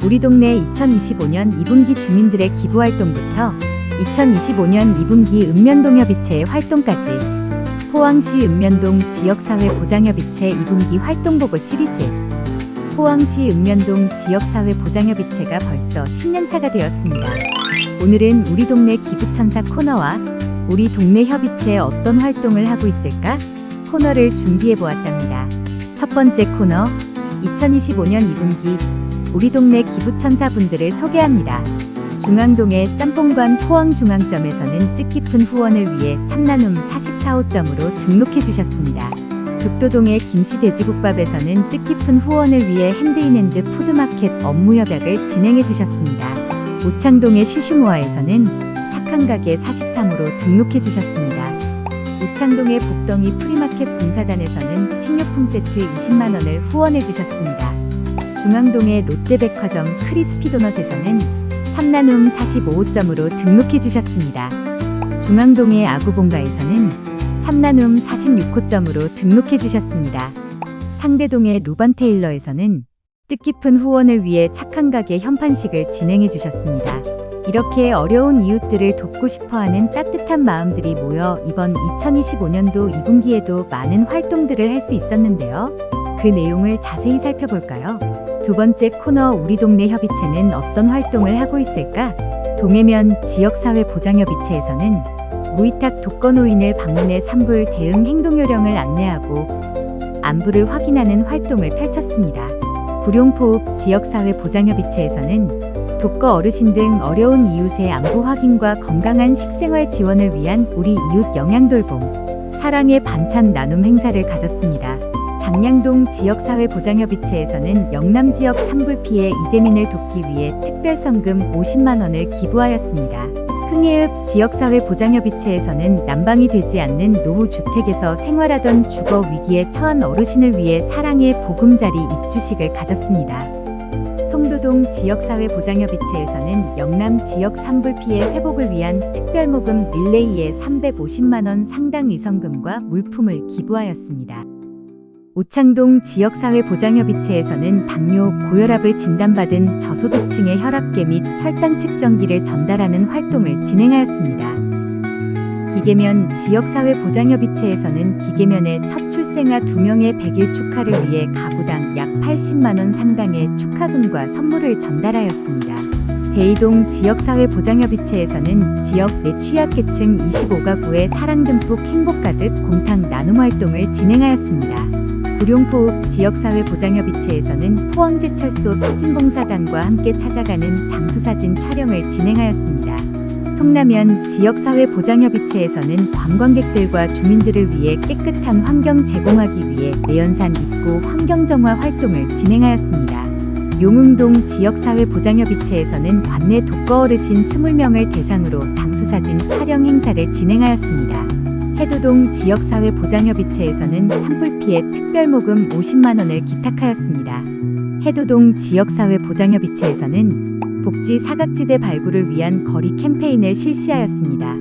우리 동네 2025년 2분기 주민들의 기부활동부터 2025년 2분기 읍면동협의체의 활동까지 포항시 읍면동 지역사회보장협의체 2분기 활동보고 시리즈. 포항시 읍면동 지역사회보장협의체가 벌써 10년차가 되었습니다. 오늘은 우리 동네 기부천사 코너와 우리 동네 협의체에 어떤 활동을 하고 있을까? 코너를 준비해보았답니다. 첫 번째 코너, 2025년 2분기 우리 동네 기부천사분들을 소개합니다. 중앙동의 짬뽕관 포항중앙점에서는 뜻깊은 후원을 위해 참나눔 44호점으로 등록해주셨습니다. 죽도동의 김씨돼지국밥에서는 뜻깊은 후원을 위해 핸드인핸드 푸드마켓 업무협약을 진행해주셨습니다. 오창동의 슈슈모아에서는 착한 가게 43호로 등록해주셨습니다. 우창동의 복덩이 프리마켓 봉사단에서는 식료품 세트 20만원을 후원해주셨습니다. 중앙동의 롯데백화점 크리스피도넛에서는 참나눔 45호점으로 등록해주셨습니다. 중앙동의 아구본가에서는 참나눔 46호점으로 등록해주셨습니다. 상대동의 루반테일러에서는 뜻깊은 후원을 위해 착한 가게 현판식을 진행해주셨습니다. 이렇게 어려운 이웃들을 돕고 싶어하는 따뜻한 마음들이 모여 이번 2025년도 2분기에도 많은 활동들을 할 수 있었는데요. 그 내용을 자세히 살펴볼까요? 두 번째 코너 우리 동네 협의체는 어떤 활동을 하고 있을까? 동해면 지역사회보장협의체에서는 무위탁 독거노인을 방문해 산불 대응 행동요령을 안내하고 안부를 확인하는 활동을 펼쳤습니다. 구룡포읍 지역사회보장협의체에서는 독거 어르신 등 어려운 이웃의 안부 확인과 건강한 식생활 지원을 위한 우리 이웃 영양돌봄, 사랑의 반찬 나눔 행사를 가졌습니다. 장량동 지역사회보장협의체에서는 영남지역 산불 피해 이재민을 돕기 위해 특별성금 50만원을 기부하였습니다. 흥해읍 지역사회보장협의체에서는 난방이 되지 않는 노후주택에서 생활하던 주거 위기에 처한 어르신을 위해 사랑의 보금자리 입주식을 가졌습니다. 송도동 지역사회보장협의체에서는 영남 지역 산불 피해 회복을 위한 특별모금 릴레이에 350만원 상당 의성금과 물품을 기부하였습니다. 오창동 지역사회보장협의체에서는 당뇨, 고혈압을 진단받은 저소득층의 혈압계 및 혈당 측정기를 전달하는 활동을 진행하였습니다. 기계면 지역사회보장협의체에서는 기계면의 첫 출생아 2명의 100일 축하를 위해 가구당 약 80만원 상당의 축하금과 선물을 전달하였습니다. 대이동 지역사회보장협의체에서는 지역 내 취약계층 25가구의 사랑 듬뿍 행복 가득 곰탕 나눔 활동을 진행하였습니다. 구룡포읍 지역사회보장협의체에서는 포항제철소 사진봉사단과 함께 찾아가는 장수사진 촬영을 진행하였습니다. 송남면 지역사회보장협의체에서는 관광객들과 주민들을 위해 깨끗한 환경 제공하기 위해 내연산 입구 환경정화 활동을 진행하였습니다. 용흥동 지역사회보장협의체에서는 관내 독거 어르신 20명을 대상으로 장수사진 촬영 행사를 진행하였습니다. 해도동 지역사회보장협의체에서는 산불 피해 특별모금 50만원을 기탁하였습니다. 해도동 지역사회보장협의체에서는 복지 사각지대 발굴을 위한 거리 캠페인을 실시하였습니다.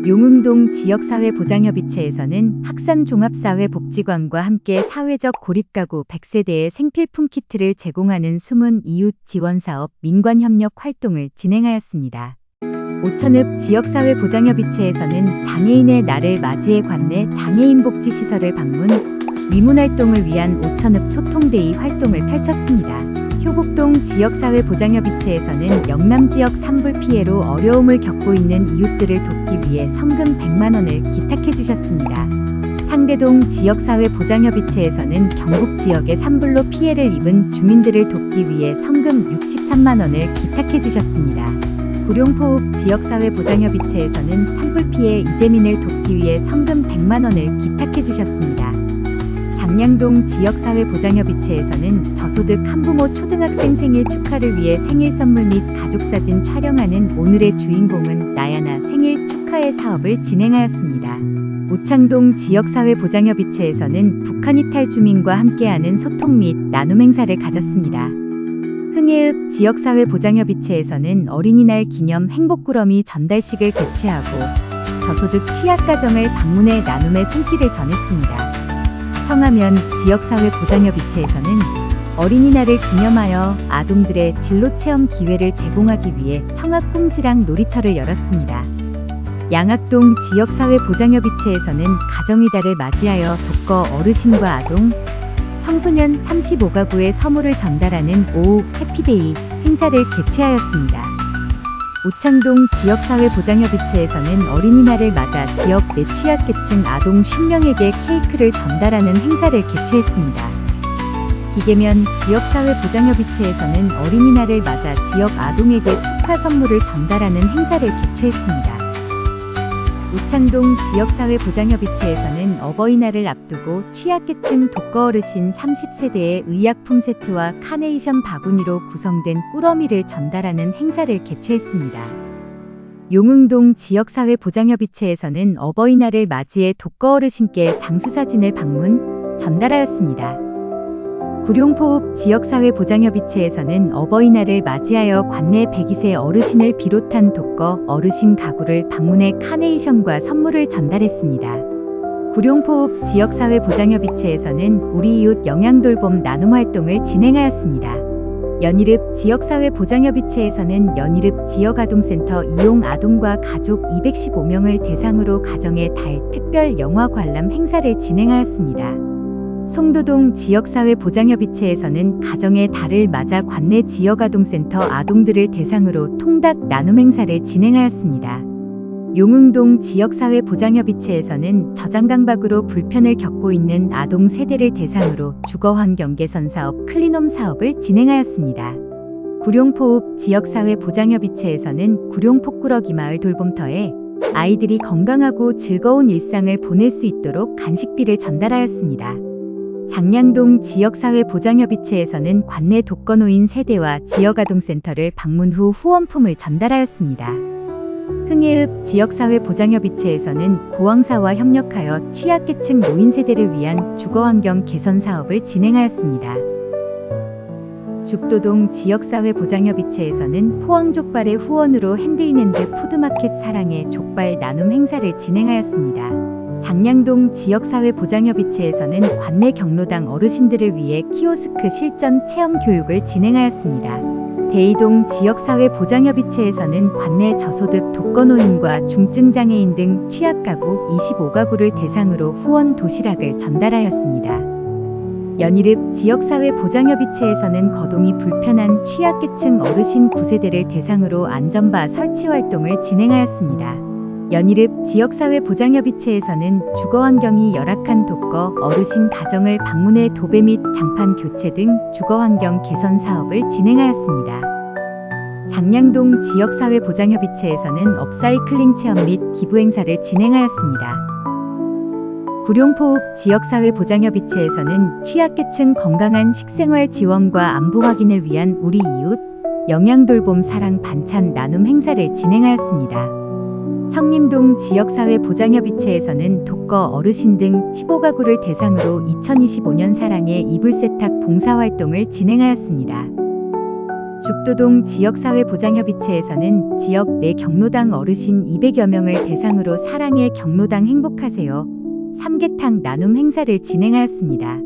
용흥동 지역사회보장협의체에서는 학산종합사회복지관과 함께 사회적 고립가구 100세대의 생필품 키트를 제공하는 숨은 이웃 지원사업 민관협력 활동을 진행하였습니다. 오천읍 지역사회보장협의체에서는 장애인의 날을 맞이해 관내 장애인복지시설을 방문, 위문활동을 위한 오천읍 소통데이 활동을 펼쳤습니다. 효곡동 지역사회보장협의체에서는 영남지역 산불 피해로 어려움을 겪고 있는 이웃들을 돕기 위해 성금 100만원을 기탁해주셨습니다. 상대동 지역사회보장협의체에서는 경북지역의 산불로 피해를 입은 주민들을 돕기 위해 성금 63만원을 기탁해주셨습니다. 구룡포읍 지역사회보장협의체에서는 산불 피해 이재민을 돕기 위해 성금 100만원을 기탁해주셨습니다. 장량동 지역사회보장협의체에서는 저소득 한부모 초등학생 생일 축하를 위해 생일 선물 및 가족사진 촬영하는 오늘의 주인공은 나야나 생일 축하의 사업을 진행하였습니다. 오창동 지역사회보장협의체에서는 북한 이탈 주민과 함께하는 소통 및 나눔 행사를 가졌습니다. 흥해읍 지역사회보장협의체에서는 어린이날 기념 행복꾸러미 전달식을 개최하고 저소득 취약가정을 방문해 나눔의 손길을 전했습니다. 청하면 지역사회보장협의체에서는 어린이날을 기념하여 아동들의 진로 체험 기회를 제공하기 위해 청학꽁지랑 놀이터를 열었습니다. 양학동 지역사회보장협의체에서는 가정의 달을 맞이하여 독거 어르신과 아동, 청소년 35가구에 선물을 전달하는 오후 해피데이 행사를 개최하였습니다. 우창동 지역사회보장협의체에서는 어린이날을 맞아 지역 내 취약계층 아동 50명에게 케이크를 전달하는 행사를 개최했습니다. 기계면 지역사회보장협의체에서는 어린이날을 맞아 지역 아동에게 축하 선물을 전달하는 행사를 개최했습니다. 우창동 지역사회보장협의체에서는 어버이날을 앞두고 취약계층 독거 어르신 30세대의 의약품 세트와 카네이션 바구니로 구성된 꾸러미를 전달하는 행사를 개최했습니다. 용흥동 지역사회보장협의체에서는 어버이날을 맞이해 독거 어르신께 장수사진을 방문, 전달하였습니다. 구룡포읍 지역사회보장협의체에서는 어버이날을 맞이하여 관내 102세 어르신을 비롯한 독거 어르신 가구를 방문해 카네이션과 선물을 전달했습니다. 구룡포읍 지역사회보장협의체에서는 우리 이웃 영양돌봄 나눔 활동을 진행하였습니다. 연일읍 지역사회보장협의체에서는 연일읍 지역아동센터 이용 아동과 가족 215명을 대상으로 가정의 달 특별 영화 관람 행사를 진행하였습니다. 송도동 지역사회보장협의체에서는 가정의 달을 맞아 관내 지역아동센터 아동들을 대상으로 통닭 나눔 행사를 진행하였습니다. 용흥동 지역사회보장협의체에서는 저장강박으로 불편을 겪고 있는 아동 세대를 대상으로 주거환경 개선 사업 클린홈 사업을 진행하였습니다. 구룡포읍 지역사회보장협의체에서는 구룡포꾸러기 마을 돌봄터에 아이들이 건강하고 즐거운 일상을 보낼 수 있도록 간식비를 전달하였습니다. 장량동 지역사회보장협의체에서는 관내 독거노인 세대와 지역아동센터를 방문 후 후원품을 전달하였습니다. 흥해읍 지역사회보장협의체에서는 고항사와 협력하여 취약계층 노인 세대를 위한 주거환경 개선 사업을 진행하였습니다. 죽도동 지역사회보장협의체에서는 포항족발의 후원으로 핸드인핸드 푸드마켓 사랑의 족발 나눔 행사를 진행하였습니다. 장량동 지역사회보장협의체에서는 관내 경로당 어르신들을 위해 키오스크 실전 체험 교육을 진행하였습니다. 대이동 지역사회보장협의체에서는 관내 저소득 독거노인과 중증장애인 등 취약가구 25가구를 대상으로 후원 도시락을 전달하였습니다. 연일읍 지역사회보장협의체에서는 거동이 불편한 취약계층 어르신 9세대를 대상으로 안전바 설치 활동을 진행하였습니다. 연일읍 지역사회보장협의체에서는 주거환경이 열악한 독거 어르신 가정을 방문해 도배 및 장판 교체 등 주거환경 개선 사업을 진행하였습니다. 장량동 지역사회보장협의체에서는 업사이클링 체험 및 기부 행사를 진행하였습니다. 구룡포읍 지역사회보장협의체에서는 취약계층 건강한 식생활 지원과 안부 확인을 위한 우리 이웃 영양돌봄 사랑 반찬 나눔 행사를 진행하였습니다. 청림동 지역사회보장협의체에서는 독거 어르신 등 15가구를 대상으로 2025년 사랑의 이불 세탁 봉사활동을 진행하였습니다. 죽도동 지역사회보장협의체에서는 지역 내 경로당 어르신 200여 명을 대상으로 사랑의 경로당 행복하세요 삼계탕 나눔 행사를 진행하였습니다.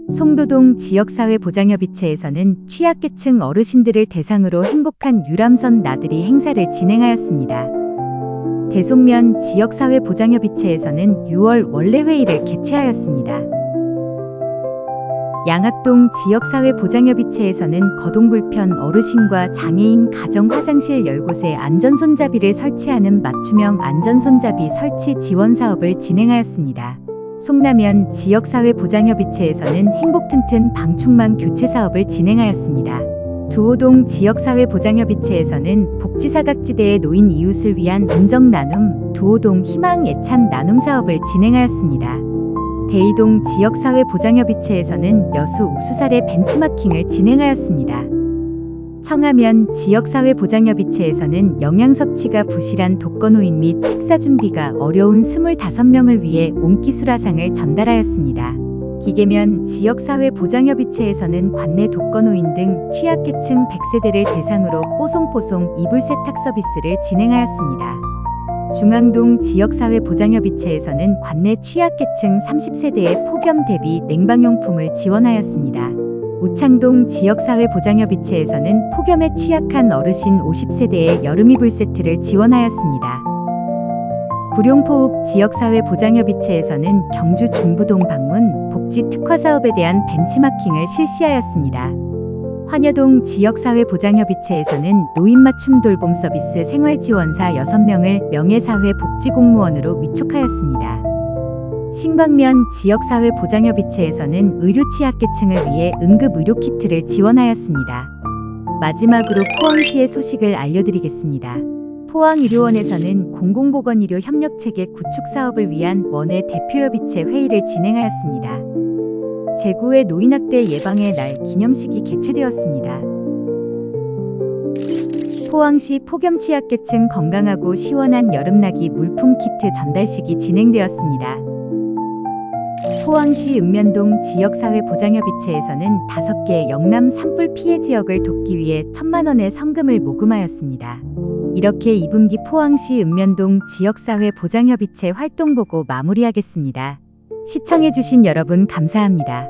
송도동 지역사회보장협의체에서는 취약계층 어르신들을 대상으로 행복한 유람선 나들이 행사를 진행하였습니다. 대송면 지역사회보장협의체에서는 6월 원래회의를 개최하였습니다. 양학동 지역사회보장협의체에서는 거동불편 어르신과 장애인 가정 화장실 10곳에 안전손잡이를 설치하는 맞춤형 안전손잡이 설치 지원 사업을 진행하였습니다. 송남면 지역사회보장협의체에서는 행복튼튼 방충망 교체 사업을 진행하였습니다. 두호동 지역사회보장협의체에서는 복지사각지대의 노인 이웃을 위한 음정 나눔, 두호동 희망 애찬 나눔 사업을 진행하였습니다. 대이동 지역사회보장협의체에서는 여수 우수사례 벤치마킹을 진행하였습니다. 청하면 지역사회보장협의체에서는 영양섭취가 부실한 독거노인 및 식사준비가 어려운 25명을 위해 옹기수라상을 전달하였습니다. 기계면 지역사회보장협의체에서는 관내 독거노인 등 취약계층 100세대를 대상으로 뽀송뽀송 이불 세탁 서비스를 진행하였습니다. 중앙동 지역사회보장협의체에서는 관내 취약계층 30세대의 폭염 대비 냉방용품을 지원하였습니다. 우창동 지역사회보장협의체에서는 폭염에 취약한 어르신 50세대에 여름이불 세트를 지원하였습니다. 구룡포읍 지역사회보장협의체에서는 경주 중부동 방문, 복지 특화사업에 대한 벤치마킹을 실시하였습니다. 환여동 지역사회보장협의체에서는 노인맞춤 돌봄 서비스 생활지원사 6명을 명예사회복지공무원으로 위촉하였습니다. 신광면 지역사회보장협의체에서는 의료 취약계층을 위해 응급의료키트를 지원하였습니다. 마지막으로 포항시의 소식을 알려드리겠습니다. 포항의료원에서는 공공보건의료 협력체계 구축 사업을 위한 원외 대표협의체 회의를 진행하였습니다. 제9회 노인학대 예방의 날 기념식이 개최되었습니다. 포항시 폭염 취약계층 건강하고 시원한 여름나기 물품 키트 전달식이 진행되었습니다. 포항시 읍면동 지역사회보장협의체에서는 5개 영남 산불 피해 지역을 돕기 위해 1,000만 원의 성금을 모금하였습니다. 이렇게 2분기 포항시 읍면동 지역사회보장협의체 활동보고 마무리하겠습니다. 시청해주신 여러분 감사합니다.